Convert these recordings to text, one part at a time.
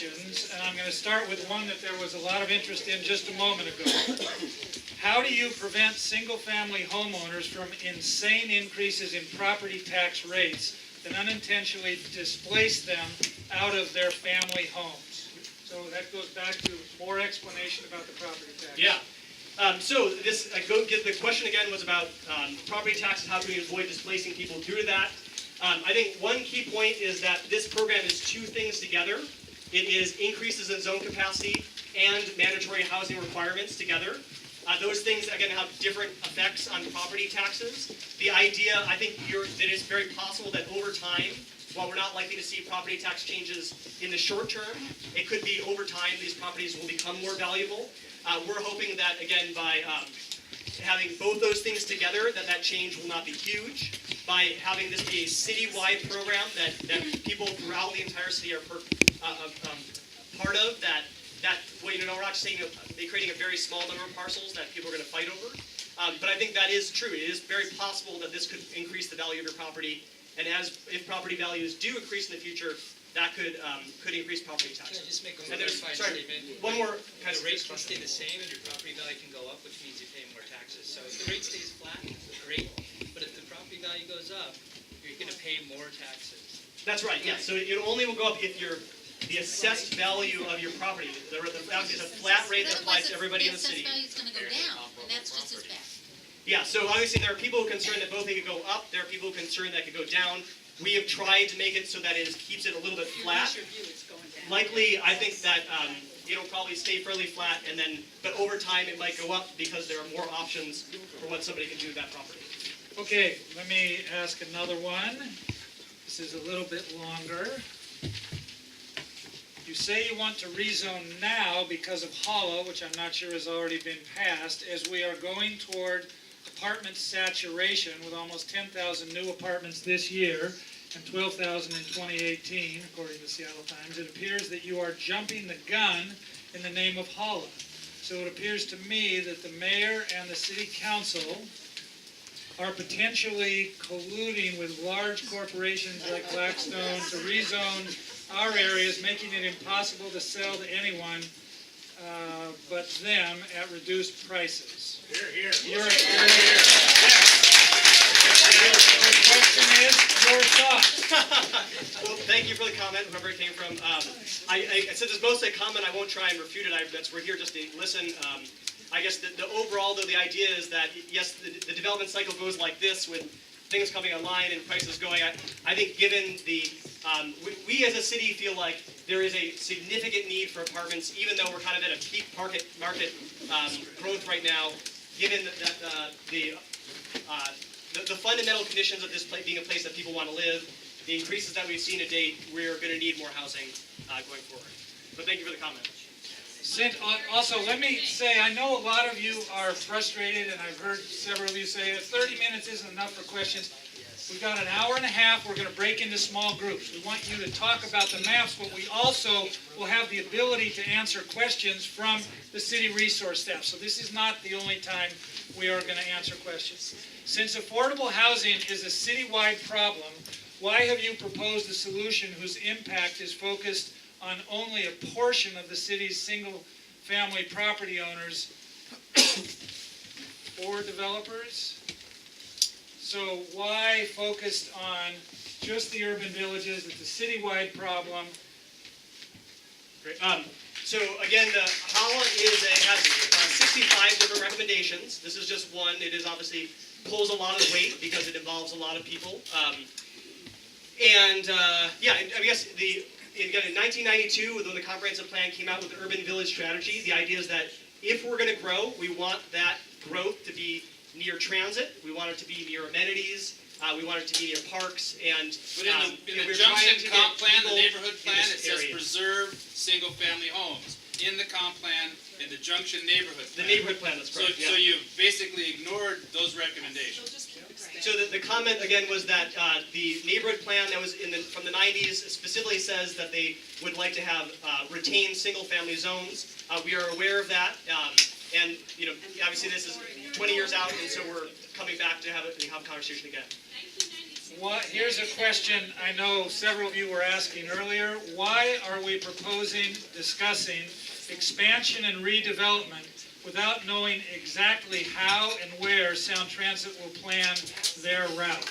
And I'm going to start with one that there was a lot of interest in just a moment ago. How do you prevent single-family homeowners from insane increases in property tax rates that unintentionally displace them out of their family homes? So that goes back to more explanation about the property tax. Yeah. So the question again was about property taxes. How can we avoid displacing people due to that? I think one key point is that this program is two things together. It is increases in zone capacity and mandatory housing requirements together. Those things, again, have different effects on property taxes. The idea, I think, that it's very possible that over time, while we're not likely to see property tax changes in the short term, it could be over time these properties will become more valuable. We're hoping that, again, by having both those things together, that change will not be huge. By having this be a citywide program that people throughout the entire city are part of, we're not saying creating a very small number of parcels that people are going to fight over. But I think that is true. It is very possible that this could increase the value of your property, and if property values do increase in the future, that could increase property taxes. Can I just make a clarifying statement? One more kind of the rates can stay the same and your property value can go up, which means you pay more taxes. So if the rate stays flat, great. But if the property value goes up, you're going to pay more taxes. That's right. Yeah. So it only will go up if the assessed value of your property. It's a flat rate that applies to everybody in the city. The assessed value is going to go down, and that's just as bad. Yeah. So obviously there are people who are concerned that both they could go up. There are people who are concerned that could go down. We have tried to make it so that it keeps it a little bit flat. Likely, I think that it'll probably stay fairly flat, but over time it might go up because there are more options for what somebody can do with that property. Okay, let me ask another one. This is a little bit longer. You say you want to rezone now because of HALA, which I'm not sure has already been passed, as we are going toward apartment saturation with almost 10,000 new apartments this year and 12,000 in 2018, according to the Seattle Times. It appears that you are jumping the gun in the name of HALA. So it appears to me that the mayor and the city council are potentially colluding with large corporations like Blackstone to rezone our areas, making it impossible to sell to anyone but them at reduced prices. Here. Your question is, your thoughts? Well, thank you for the comment, whoever it came from. Since it's mostly a comment, I won't try and refute it. We're here just to listen. I guess the overall, though, the idea is that, yes, the development cycle goes like this with things coming online and prices going. I think given we as a city feel like there is a significant need for apartments, even though we're kind of at a peak market growth right now, given that the fundamental conditions of this place being a place that people want to live, the increases that we've seen to date, we're going to need more housing going forward. But thank you for the comment. Also, let me say, I know a lot of you are frustrated, and I've heard several of you say that 30 minutes isn't enough for questions. We've got an hour and a half. We're going to break into small groups. We want you to talk about the maps, but we also will have the ability to answer questions from the city resource staff. So this is not the only time we are going to answer questions. Since affordable housing is a citywide problem, why have you proposed a solution whose impact is focused on only a portion of the city's single-family property owners or developers? So why focused on just the urban villages? It's a citywide problem. Great. So again, the HALA has 65 different recommendations. This is just one. It is obviously pulls a lot of weight because it involves a lot of people. I guess again, in 1992, when the comprehensive plan came out with the urban village strategy, the idea is that if we're going to grow, we want that growth to be near transit. We want it to be near amenities. We want it to be near parks. And but in the Junction comp plan, the neighborhood plan, it says preserve single-family homes. In the comp plan, in the Junction neighborhood plan. The neighborhood plan, that's correct. So you've basically ignored those recommendations. So the comment again was that the neighborhood plan that was from the 90s specifically says that they would like to have retained single-family zones. We are aware of that, and obviously this is 20 years out, and so we're coming back to have a conversation again. Here's a question I know several of you were asking earlier. Why are we discussing expansion and redevelopment without knowing exactly how and where Sound Transit will plan their route?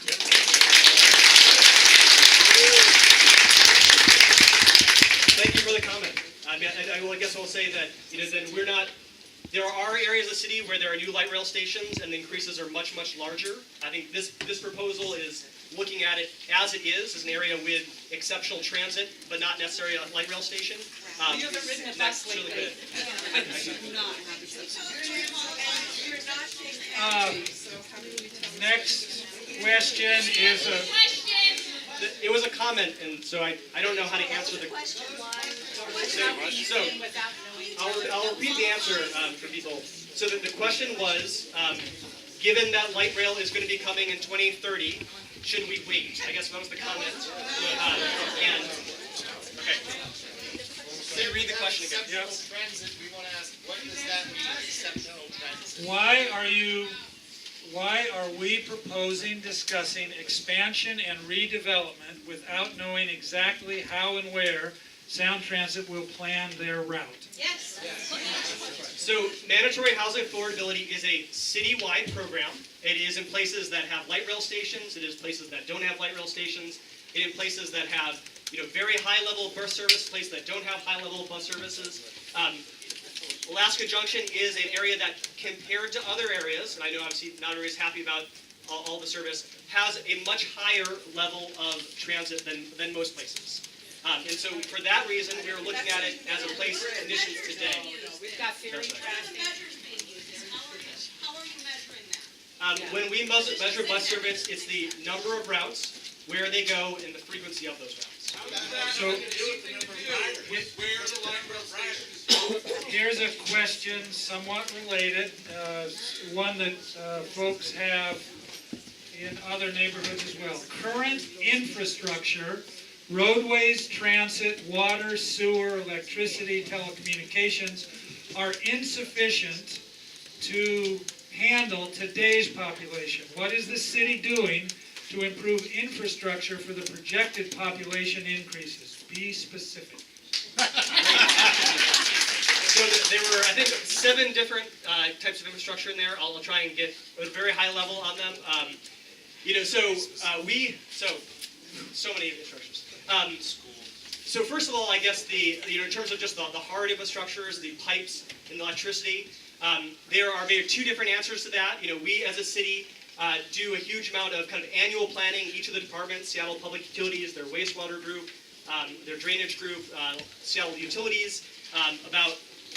Thank you for the comment. I mean, I guess I'll say that, then we're not, there are areas of the city where there are new light rail stations and the increases are much, much larger. I think this proposal is looking at it as it is, as an area with exceptional transit, but not necessarily a light rail station. You haven't ridden a bus That's really lately. good. Next question is It was a comment, and so I don't know how to answer the question. So, I'll repeat the answer for people. So the question was, given that light rail is going to be coming in 2030, should we wait? I guess that was the comment. Okay. So you read the question again. Yep. Transit, we want to ask, what does that mean, exceptional transit? why are we discussing expansion and redevelopment without knowing exactly how and where Sound Transit will plan their route? Yes. So mandatory housing affordability is a citywide program. It is in places that have light rail stations. It is places that don't have light rail stations. It is places that have very high level bus service, places that don't have high level bus services. Alaska Junction is an area that, compared to other areas, and I know obviously not everybody's happy about all the service, has a much higher level of transit than most places. And so for that reason, we're looking at it as a place of conditions today. We've got ferry traffic. How are you measuring that? When we measure bus service, it's the number of routes, where they go, and the frequency of those routes. So here's a question somewhat related, one that folks have in other neighborhoods as well. Current infrastructure, roadways, transit, water, sewer, electricity, telecommunications are insufficient to handle today's population. What is the city doing to improve infrastructure for the projected population increases? Be specific. So there were, I think, 7 different types of infrastructure in there. I'll try and get a very high level on them. So many infrastructures. So first of all, I guess in terms of just the hard infrastructures, the pipes and the electricity, there are maybe 2 different answers to that. We as a city do a huge amount of kind of annual planning. Each of the departments, Seattle Public Utilities, their wastewater group, their drainage group, Seattle Utilities, about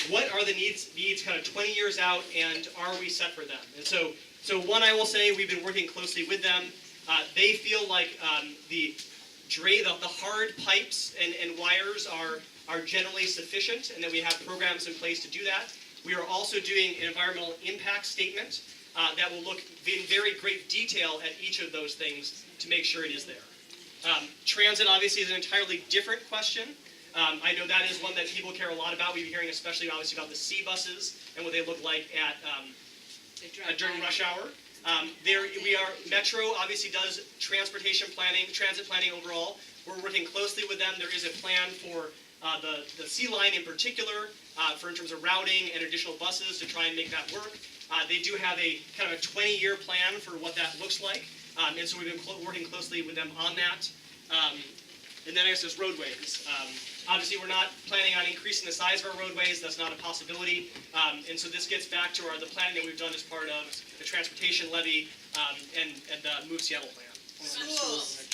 what are the needs kind of 20 years out, and are we set for them? And so one, I will say we've been working closely with them. They feel like the hard pipes and wires are generally sufficient, and that we have programs in place to do that. We are also doing an environmental impact statement that will look in very great detail at each of those things to make sure it is there. Transit obviously is an entirely different question. I know that is one that people care a lot about. We've been hearing especially obviously about the C buses and what they look like during rush hour. Metro obviously does transit planning overall. We're working closely with them. There is a plan for the C line in particular, in terms of routing and additional buses to try and make that work. They do have a kind of a 20-year plan for what that looks like, and so we've been working closely with them on that. And then I guess there's roadways. Obviously, we're not planning on increasing the size of our roadways. That's not a possibility. And so this gets back to the planning that we've done as part of the transportation levy and the Move Seattle plan. Schools.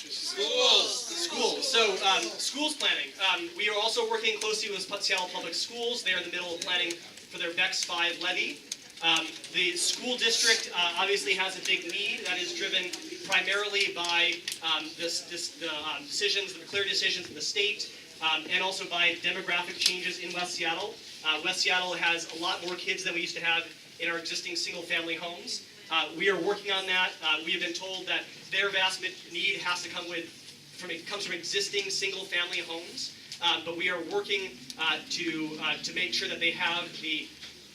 So schools planning. We are also working closely with Seattle Public Schools. They're in the middle of planning for their BEX 5 levy. The school district obviously has a big need that is driven primarily by the clear decisions of the state, and also by demographic changes in West Seattle. West Seattle has a lot more kids than we used to have in our existing single-family homes. We are working on that. We have been told that their vast need has to comes from existing single-family homes, but we are working to make sure that they have the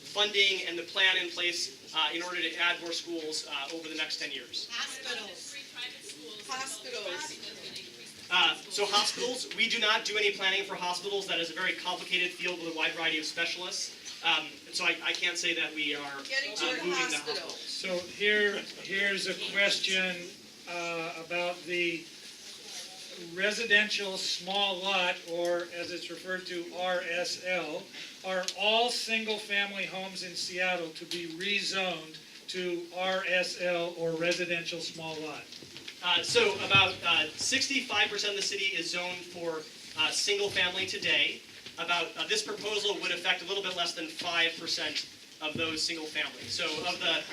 funding and the plan in place in order to add more schools over the next 10 years. Hospitals. Free private schools Hospitals. So hospitals, we do not do any planning for hospitals. That is a very complicated field with a wide variety of specialists. And so I can't say that we are Getting to moving a the hospital. hospitals. So here's a question about the residential small lot, or as it's referred to, RSL. Are all single-family homes in Seattle to be rezoned to RSL or residential small lot? So about 65% of the city is zoned for single family today. About this proposal would affect a little bit less than 5% of those single families. So of the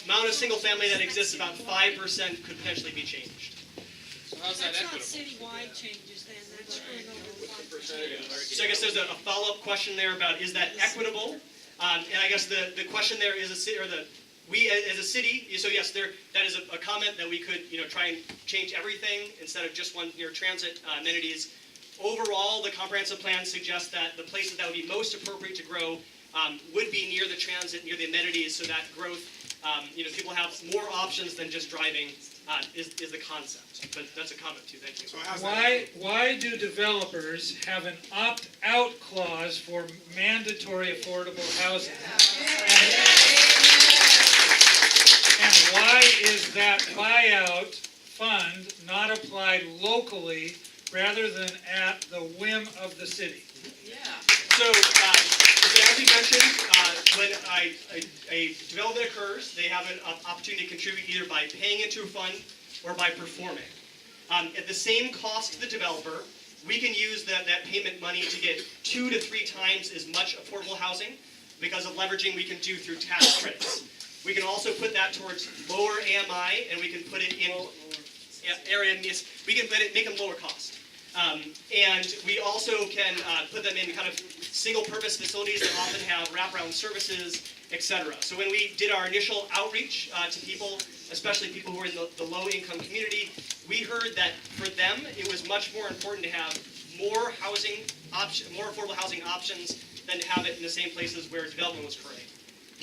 amount of single family that exists, about 5% could potentially be changed. So how's that That's not equitable? citywide changes then, that's screwing over the 5%. So I guess there's a follow-up question there about, is that equitable? And I guess the question there is we as a city, so yes, that is a comment that we could, try and change everything instead of just one near transit amenities. Overall, the comprehensive plan suggests that the places that would be most appropriate to grow would be near the transit, near the amenities, so that growth, people have more options than just driving is the concept. But that's a comment too. Thank you. So how's that? Why do developers have an opt-out clause for mandatory affordable housing? And why is that buyout fund not applied locally rather than at the whim of the city? So as you mentioned, when a development occurs, they have an opportunity to contribute either by paying into a fund or by performing. At the same cost to the developer, we can use that payment money to get 2 to 3 times as much affordable housing because of leveraging we can do through tax credits. We can also put that towards lower AMI, and we can put it in area. We can make them lower cost. And we also can put them in kind of single-purpose facilities that often have wraparound services, etc. So when we did our initial outreach to people, especially people who are in the low-income community, we heard that for them it was much more important to have more affordable housing options than to have it in the same places where development was occurring.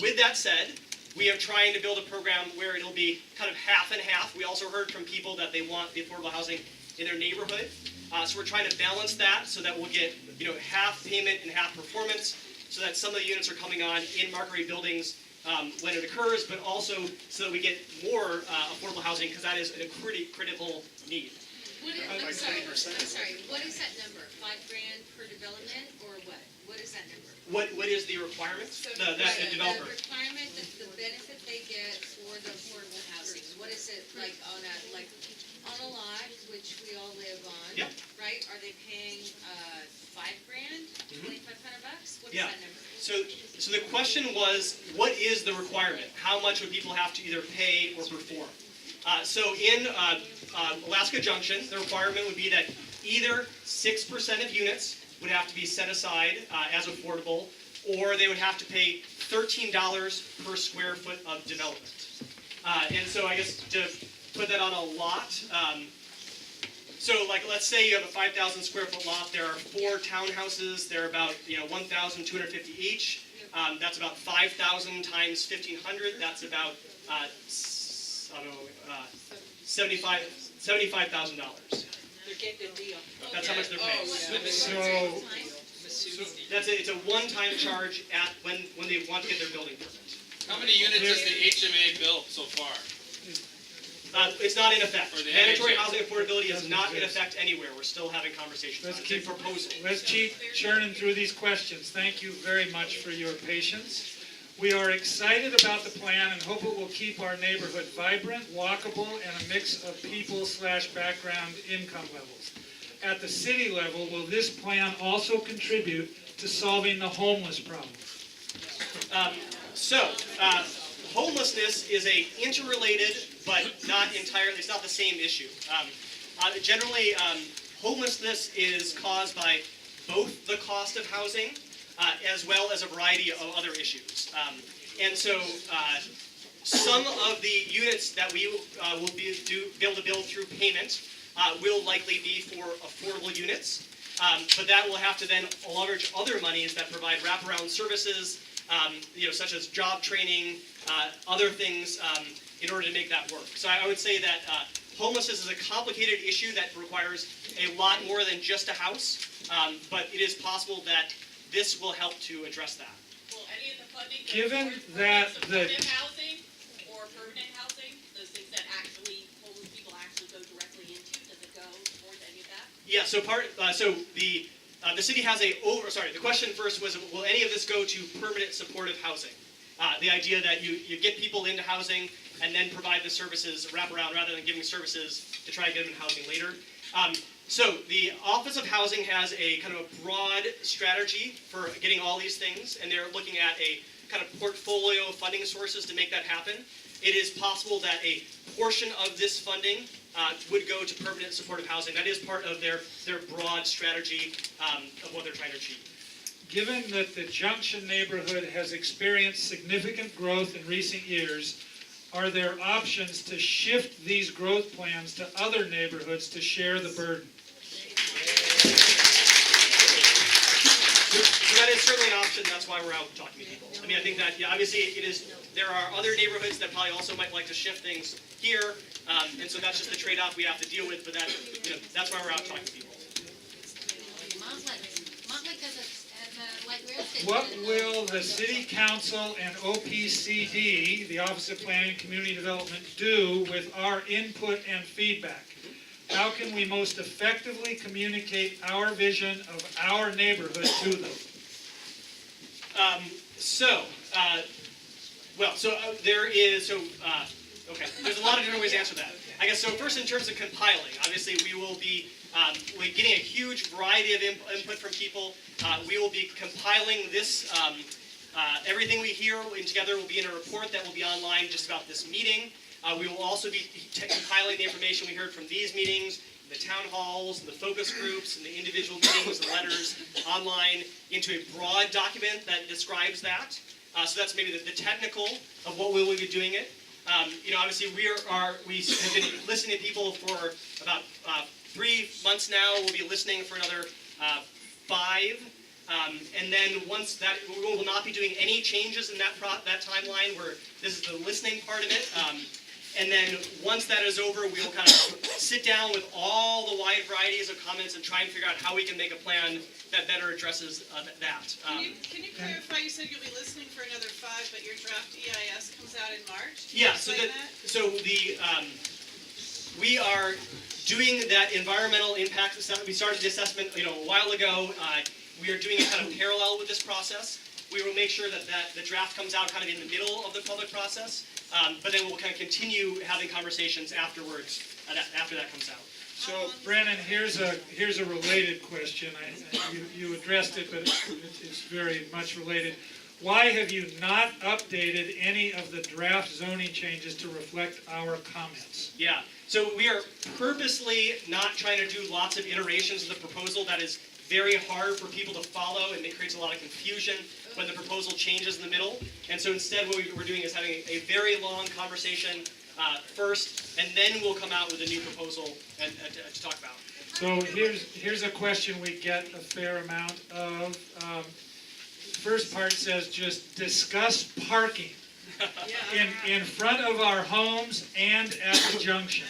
With that said, we are trying to build a program where it'll be kind of half and half. We also heard from people that they want the affordable housing in their neighborhood. So we're trying to balance that so that we'll get half payment and half performance, so that some of the units are coming on in market rate buildings when it occurs, but also so that we get more affordable housing, because that is a pretty critical need. I'm sorry, what is that number? $5,000 per development, or what? What is that number? What is the requirement? The developer. The requirement, the benefit they get for the affordable housing, what is it, like on a lot, which we all live on? Yep. Right, are they paying $5,000, $2,500? What is Yeah. that number? So the question was, what is the requirement? How much would people have to either pay or perform? So in Alaska Junction, the requirement would be that either 6% of units would have to be set aside as affordable, or they would have to pay $13 per square foot of development. And so I guess to put that on a lot, so like let's say you have a 5,000 square foot lot, there are 4 townhouses, they're about 1,250 each. That's about 5,000 times 1,500, that's about $75,000. They're getting a deal. That's how much they're paying. So, It's a one-time charge when they want to get their building permit. How many units has the HMA built so far? It's not in effect. Or the Mandatory NHA. housing affordability is not in effect anywhere. We're still having conversations. Let's It's a keep- proposal. let's keep churning through these questions. Thank you very much for your patience. We are excited about the plan and hope it will keep our neighborhood vibrant, walkable, and a mix of people/background income levels. At the city level, will this plan also contribute to solving the homeless problem? Homelessness is a interrelated, but not entirely, it's not the same issue. Generally, homelessness is caused by both the cost of housing as well as a variety of other issues. And so some of the units that we will be able to build through payment will likely be for affordable units. But that will have to then leverage other monies that provide wraparound services, such as job training, other things. in order to make that work. So I would say that homelessness is a complicated issue that requires a lot more than just a house, but it is possible that this will help to address that. Will any of the funding go Given towards that supportive housing or permanent housing, those things that actually homeless people actually go directly into, does it go towards any of that? Yeah, so the city has the question first was, will any of this go to permanent supportive housing? The idea that you get people into housing and then provide the services wraparound rather than giving services to try and get them in housing later. So the Office of Housing has a kind of a broad strategy for getting all these things, and they're looking at a kind of portfolio of funding sources to make that happen. It is possible that a portion of this funding would go to permanent supportive housing. That is part of their broad strategy of what they're trying to achieve. Given that the Junction neighborhood has experienced significant growth in recent years, are there options to shift these growth plans to other neighborhoods to share the burden? So that is certainly an option. That's why we're out talking to people. I mean, I think that, yeah, obviously it is. There are other neighborhoods that probably also might like to shift things here, and so that's just the trade-off we have to deal with. But that, that's why we're out talking to people. What will the City Council and OPCD, the Office of Planning and Community Development, do with our input and feedback? How can we most effectively communicate our vision of our neighborhood to them? There's a lot of different ways to answer that. I guess so. First, in terms of compiling, obviously we will be we're getting a huge variety of input from people. We will be compiling this. Everything we hear together will be in a report that will be online just about this meeting. We will also be compiling the information we heard from these meetings, the town halls, and the focus groups, and the individual meetings, the letters online into a broad document that describes that. So that's maybe the technical of what we will be doing it. Obviously we have been listening to people for about 3 months now. We'll be listening for another 5. And then once that, we will not be doing any changes in that timeline. This is the listening part of it. And then once that is over, we will kind of sit down with all the wide varieties of comments and try and figure out how we can make a plan that better addresses that. Can you clarify, you said you'll be listening for another 5, but your draft EIS comes out in March? Yeah, we are doing that environmental impact assessment. We started the assessment a while ago. We are doing it kind of parallel with this process. We will make sure that the draft comes out kind of in the middle of the public process, but then we'll kind of continue having conversations afterwards, after that comes out. So, Brandon, here's a related question. You addressed it, but it's very much related. Why have you not updated any of the draft zoning changes to reflect our comments? Yeah, so we are purposely not trying to do lots of iterations of the proposal. That is very hard for people to follow, and it creates a lot of confusion when the proposal changes in the middle. And so instead what we're doing is having a very long conversation first, and then we'll come out with a new proposal to talk about. So here's a question we get a fair amount of. First part says just discuss parking in front of our homes and at the junction.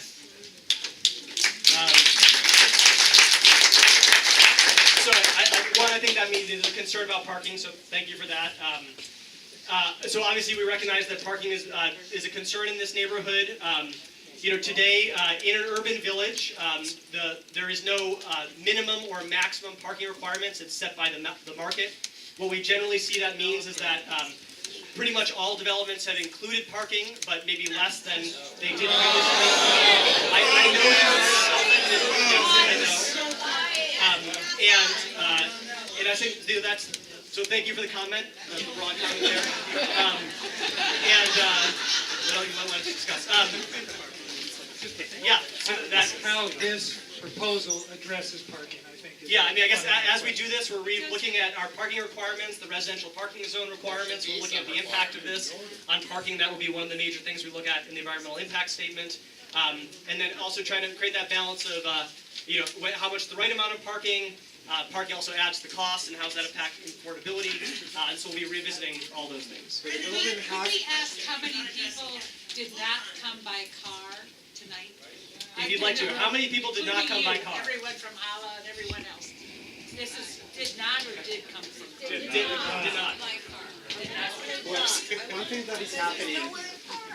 I think that means there's a concern about parking, so thank you for that. So obviously we recognize that parking is a concern in this neighborhood. Today in an urban village, there is no minimum or maximum parking requirements. It's set by the market. What we generally see that means is that pretty much all developments have included parking, but maybe less than they did previously. I know this. And I think that's, so thank you for the comment, the broad comment there. What you might want to discuss. So that's how this proposal addresses parking, I think. Yeah, I guess as we do this, we're looking at our parking requirements, the residential parking zone requirements. We're looking at the impact of this on parking. That will be one of the major things we look at in the environmental impact statement. And then also trying to create that balance of, how much the right amount of parking, Parking also adds to the cost, and how does that impact affordability? And so we'll be revisiting all those things. Could we ask how many people did not come by car tonight? If you'd like to, how many people did not come by car? Everyone from HALA and everyone else. This is, did not or did come from? Did not. My car. One thing that is happening,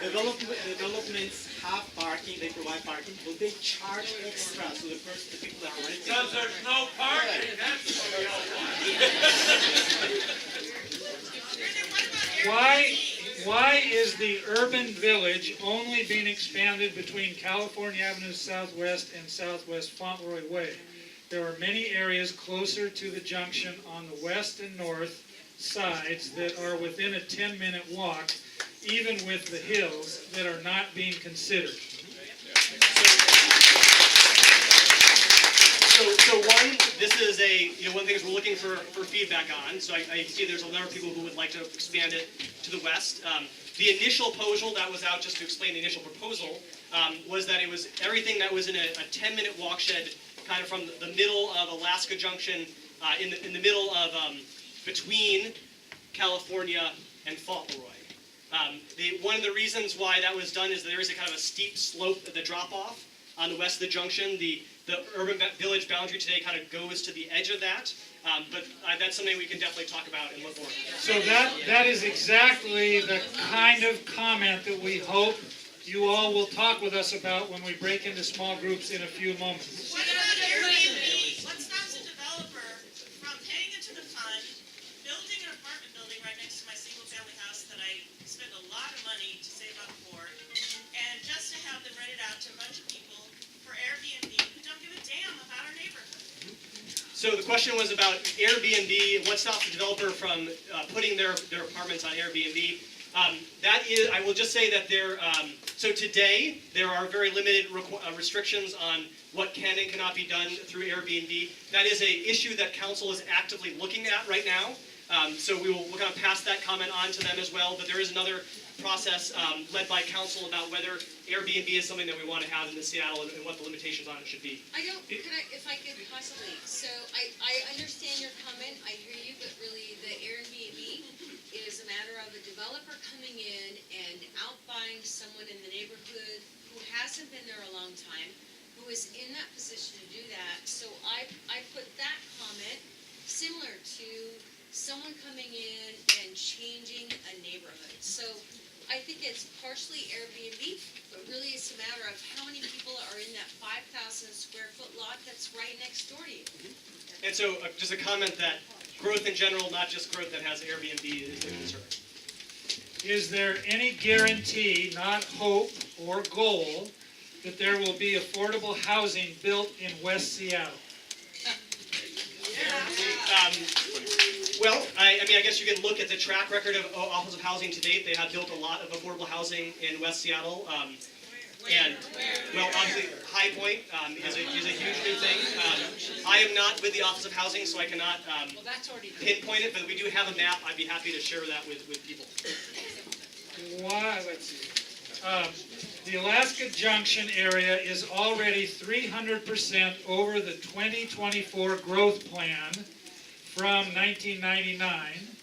developments have parking, they provide parking, but they charge extra to the people that are renting. Because there's no parking, that's what we all want. Why is the urban village only being expanded between California Avenue Southwest and Southwest Fauntleroy Way? There are many areas closer to the junction on the west and north sides that are within a 10-minute walk, even with the hills, that are not being considered. So one, this is one of the things we're looking for feedback on. So I see there's a number of people who would like to expand it to the west. The initial proposal that was out, just to explain the initial proposal, was that it was everything that was in a 10-minute walk shed, kind of from the middle of Alaska Junction, in the middle of between California and Fauntleroy. One of the reasons why that was done is that there is a kind of a steep slope at the drop-off on the west of the junction. The urban village boundary today kind of goes to the edge of that, but that's something we can definitely talk about and look more. So that is exactly the kind of comment that we hope you all will talk with us about when we break into small groups in a few moments. What about Airbnb? What stops a developer from paying into the fund, building an apartment building right next to my single-family house that I spend a lot of money to save up for, and just to have them rent it out to a bunch of people for Airbnb who don't give a damn about our neighborhood? So the question was about Airbnb. What stops a developer from putting their apartments on Airbnb? That is, I will just say that so today there are very limited restrictions on what can and cannot be done through Airbnb. That is an issue that council is actively looking at right now. So we're going to pass that comment on to them as well. But there is another process led by council about whether Airbnb is something that we want to have in Seattle and what the limitations on it should be. If I could possibly, so I understand your comment, I hear you, but really the Airbnb is a matter of a developer coming in and outbuying someone in the neighborhood who hasn't been there a long time, who is in that position to do that. So I put that comment similar to someone coming in and changing a neighborhood. So I think it's partially Airbnb, but really it's a matter of how many people are in that 5,000 square foot lot that's right next door to you. And so just a comment that growth in general, not just growth that has Airbnb, is a concern. Is there any guarantee, not hope or goal, that there will be affordable housing built in West Seattle? Well, I mean, I guess you can look at the track record of Office of Housing to date. They have built a lot of affordable housing in West Seattle. Well, obviously, High Point is a huge new thing. I am not with the Office of Housing, so I cannot pinpoint it, but we do have a map. I'd be happy to share that with people. Why, let's see. The Alaska Junction area is already 300% over the 2024 growth plan from 1999,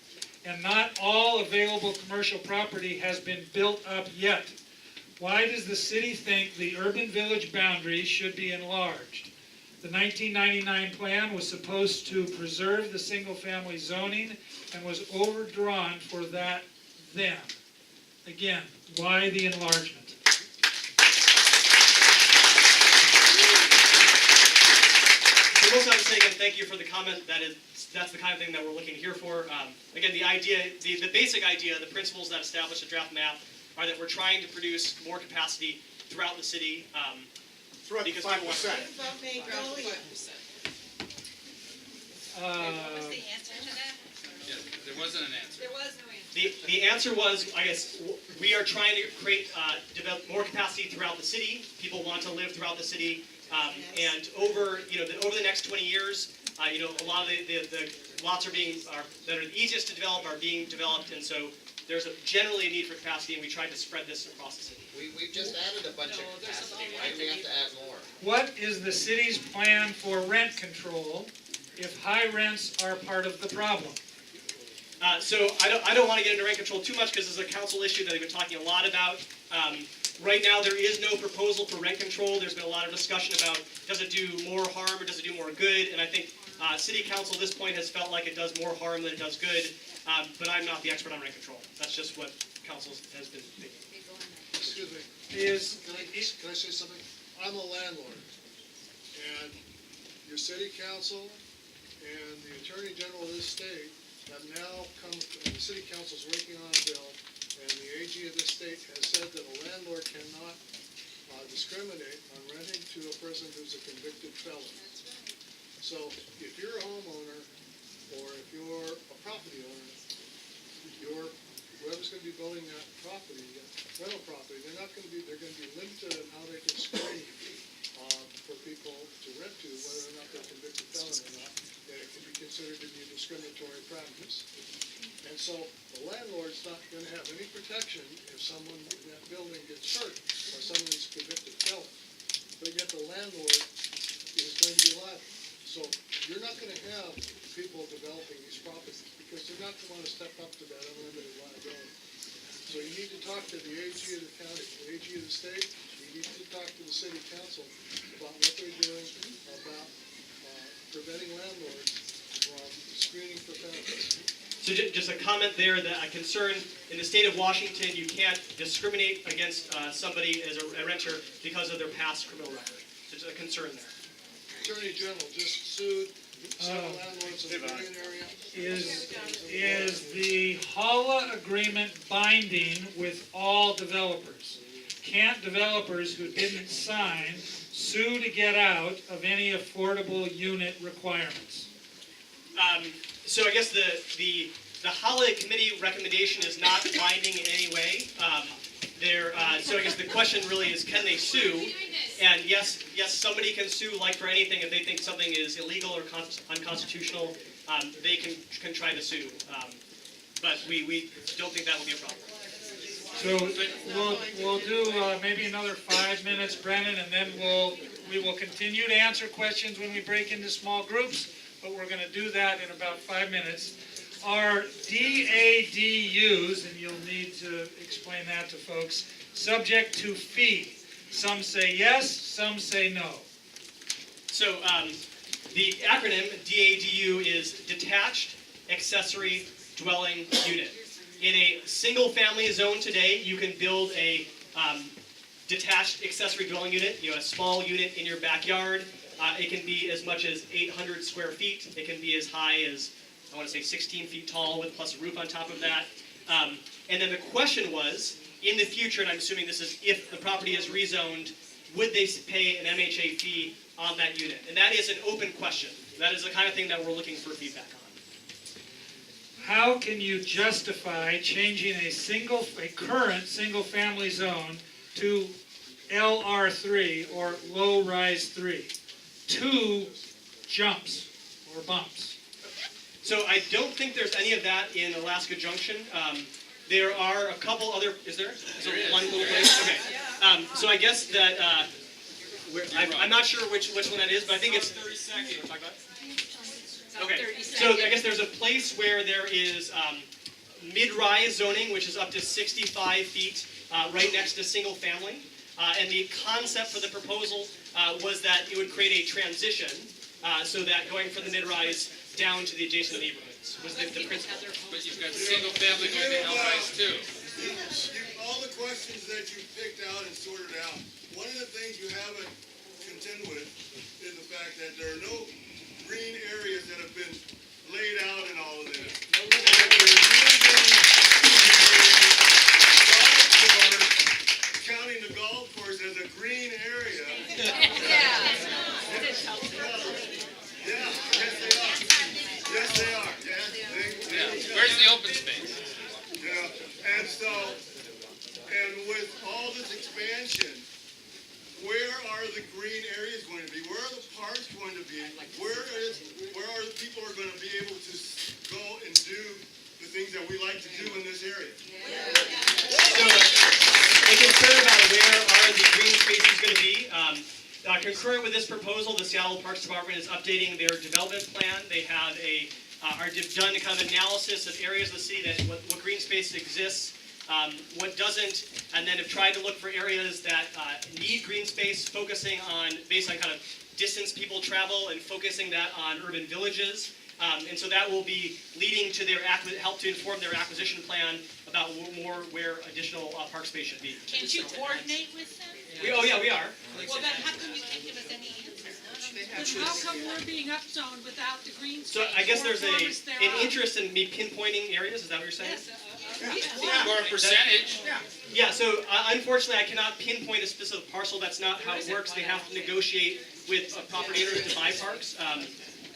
and not all available commercial property has been built up yet. Why does the city think the urban village boundary should be enlarged? The 1999 plan was supposed to preserve the single-family zoning and was overdrawn for that then. Again, why the enlargement? So most I would say again, thank you for the comment. That's the kind of thing that we're looking here for. Again, the idea, the basic idea, the principles that establish a draft map are that we're trying to produce more capacity throughout the city. Throughout the 5%. About Magnolia. What was the answer to that? Yeah, there wasn't an answer. There was no answer. The answer was, I guess, we are trying to create, develop more capacity throughout the city. People want to live throughout the city, and over the next 20 years, a lot of the lots that are the easiest to develop are being developed, and so there's generally a need for capacity, and we tried to spread this across the city. We've just added a bunch of capacity. Why do we have to add more? What is the city's plan for rent control? if high rents are part of the problem? So I don't want to get into rent control too much because it's a council issue that I've been talking a lot about. Right now, there is no proposal for rent control. There's been a lot of discussion about does it do more harm or does it do more good? And I think city council at this point has felt like it does more harm than it does good. But I'm not the expert on rent control. That's just what council has been thinking. Excuse me, can I say something? I'm a landlord, and your city council and the attorney general of this state have now come, the city council's working on a bill, and the AG of this state has said that a landlord cannot discriminate on renting to a person who's a convicted felon. So if you're a homeowner, or if you're a property owner, whoever's going to be building that property, rental property, they're going to be limited on how they can screen for people to rent to, whether or not they're convicted felon or not, and it can be considered to be a discriminatory practice. And so the landlord's not going to have any protection if someone in that building gets hurt or someone is a convicted felon. But yet the landlord is going to be liable. So you're not going to have people developing these properties because they're not going to want to step up to that unlimited liability. So you need to talk to the AG of the county, the AG of the state. You need to talk to the city council about what they're doing about preventing landlords from screening for felons. So just a comment there, that a concern in the state of Washington, you can't discriminate against somebody as a renter because of their past criminal record. So just a concern there. Attorney General just sued several landlords in the Union area. Is the HALA agreement binding with all developers? Can't developers who didn't sign sue to get out of any affordable unit requirements? So I guess the HALA committee recommendation is not binding in any way. So I guess the question really is, can they sue? And yes, somebody can sue, like for anything, if they think something is illegal or unconstitutional, they can try to sue. But we don't think that will be a problem. So we'll do maybe another 5 minutes, Brennan, and then we will continue to answer questions when we break into small groups, but we're going to do that in about 5 minutes. Are DADUs, and you'll need to explain that to folks, subject to fee? Some say yes, some say no. So the acronym DADU is Detached Accessory Dwelling Unit. In a single-family zone today, you can build a detached accessory dwelling unit, a small unit in your backyard. It can be as much as 800 square feet. It can be as high as, I want to say, 16 feet tall with plus a roof on top of that. And then the question was, in the future, and I'm assuming this is if the property is rezoned, would they pay an MHA fee on that unit? And that is an open question. That is the kind of thing that we're looking for feedback on. How can you justify changing a current single-family zone to LR3 or low-rise 3? 2 jumps or bumps. So I don't think there's any of that in Alaska Junction. There are a couple other. Is there? Is there one little place? Okay. So I guess that I'm not sure which one that is, but I think it's 30 seconds. Okay. So I guess there's a place where there is mid-rise zoning, which is up to 65 feet, right next to single family. And the concept for the proposal was that it would create a transition so that going from the mid-rise down to the adjacent neighborhoods was the principle. But you've got single family going to L-rise too. All the questions that you picked out and sorted out, one of the things you haven't contend with is the fact that there are no green areas that have been laid out in all of this. Counting the golf course as a green area. Yeah, yes they are. Where's the open space? And so, and with all this expansion, where are the green areas going to be? Where are the parks going to be? Where are the people are going to be able to go and do the things that we like to do in this area? So, a concern about where are the green spaces going to be? Concurrent with this proposal, the Seattle Parks Department is updating their development plan. They have done kind of analysis of areas of the city that what green space exists, what doesn't, and then have tried to look for areas that need green space, focusing on based on kind of distance people travel and focusing that on urban villages. And so that will be leading to their help to inform their acquisition plan about more where additional park space should be. Can't you coordinate with them? We are. Well, then how come you can't give us any answers? Then how come we're being upzoned without the green space? So I guess or there's farmers an thereof? interest in me pinpointing areas. Is that what you're saying? Yes, Or a percentage. Yeah, so unfortunately, I cannot pinpoint a specific parcel. That's not how it works. They have to negotiate with property owners to buy parks.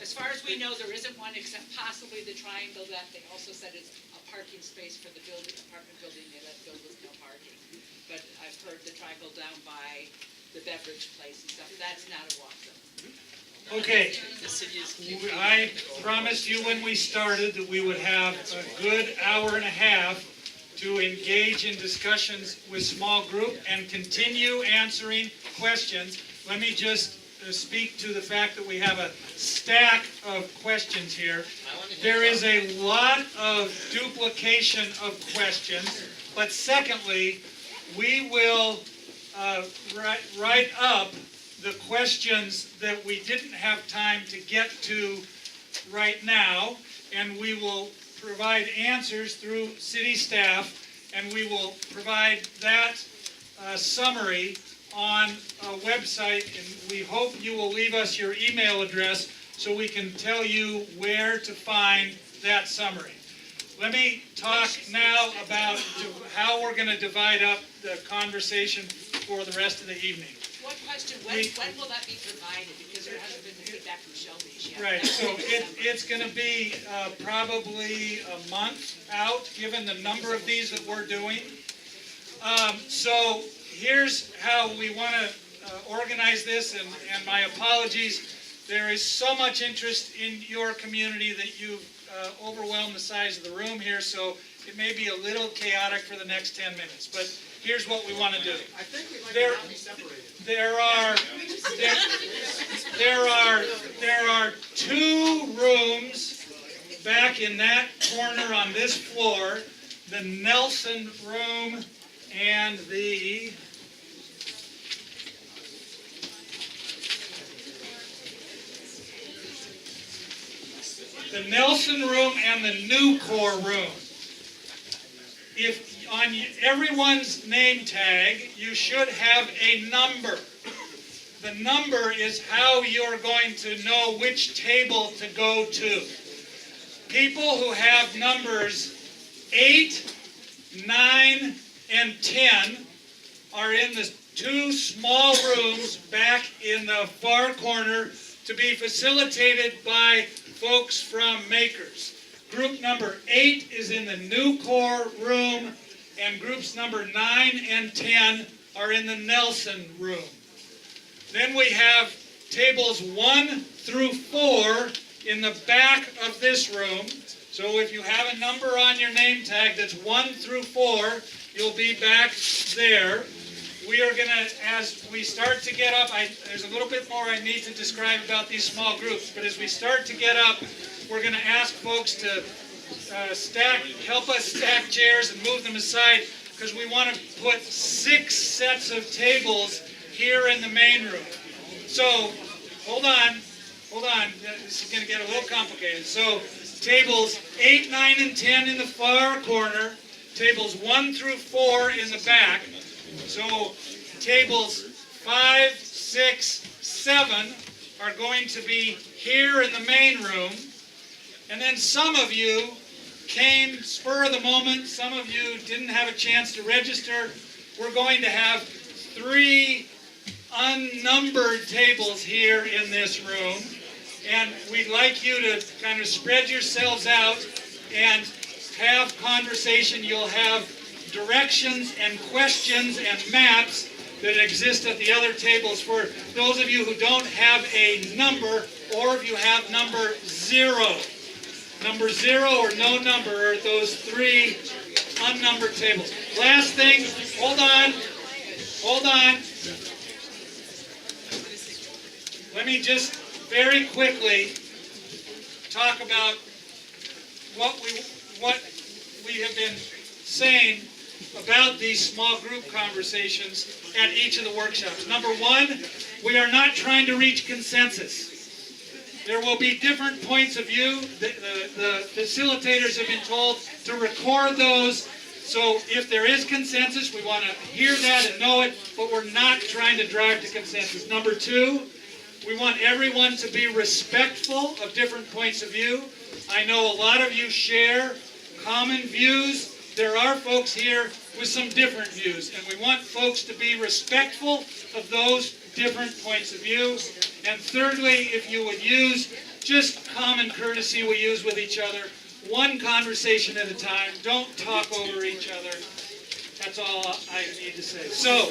as far as we know, there isn't one except possibly the triangle that they also said is a parking space for the building, apartment building that built with no parking. But I've heard the triangle down by the beverage place and stuff, that's not a walk zone. Okay, The city is. I promised you when we started that we would have a good hour and a half to engage in discussions with small group and continue answering questions. Let me just speak to the fact that we have a stack of questions here. There is a lot of duplication of questions, but secondly, we will write up the questions that we didn't have time to get to right now, and we will provide answers through city staff, and we will provide that summary on a website, and we hope you will leave us your email address so we can tell you where to find that summary. Let me talk now about how we're going to divide up the conversation for the rest of the evening. One question, when will that be provided? Because there hasn't been the feedback from Shelby yet. Right, so it's going to be probably a month out, given the number of these that we're doing. So here's how we want to organize this, and my apologies. There is so much interest in your community that you've overwhelmed the size of the room here, so it may be a little chaotic for the next 10 minutes. But here's what we want to do. I think we'd like to not be separated. There are 2 rooms back in that corner on this floor, the Nelson room and the Nelson room and the new core room. If on everyone's name tag, you should have a number. The number is how you're going to know which table to go to. People who have numbers 8, 9, and 10 are in the 2 small rooms back in the far corner to be facilitated by folks from Makers. Group number 8 is in the new core room, and groups number 9 and 10 are in the Nelson room. Then we have tables 1 through 4 in the back of this room. So if you have a number on your name tag that's 1 through 4, you'll be back there. We are going to, as we start to get up, there's a little bit more I need to describe about these small groups, but as we start to get up, we're going to ask folks to help us stack chairs and move them aside, because we want to put 6 sets of tables here in the main room. So, hold on, this is going to get a little complicated. So, tables 8, 9, and 10 in the far corner, tables 1 through 4 in the back. So, tables 5, 6, 7 are going to be here in the main room. And then some of you came spur of the moment, some of you didn't have a chance to register. We're going to have 3 unnumbered tables here in this room. And we'd like you to kind of spread yourselves out and have conversation. You'll have directions and questions and maps that exist at the other tables for those of you who don't have a number, or if you have number 0. Number 0 or no number are those 3 unnumbered tables. Last thing, hold on. let me just very quickly talk about what we have been saying about these small group conversations at each of the workshops. Number one, we are not trying to reach consensus. There will be different points of view. The facilitators have been told to record those. So if there is consensus, we want to hear that and know it, but we're not trying to drive to consensus. Number two, we want everyone to be respectful of different points of view. I know a lot of you share common views. There are folks here with some different views, and we want folks to be respectful of those different points of view. And thirdly, if you would use just common courtesy we use with each other, one conversation at a time, don't talk over each other. That's all I need to say. So,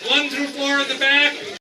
1 through 4 at the back.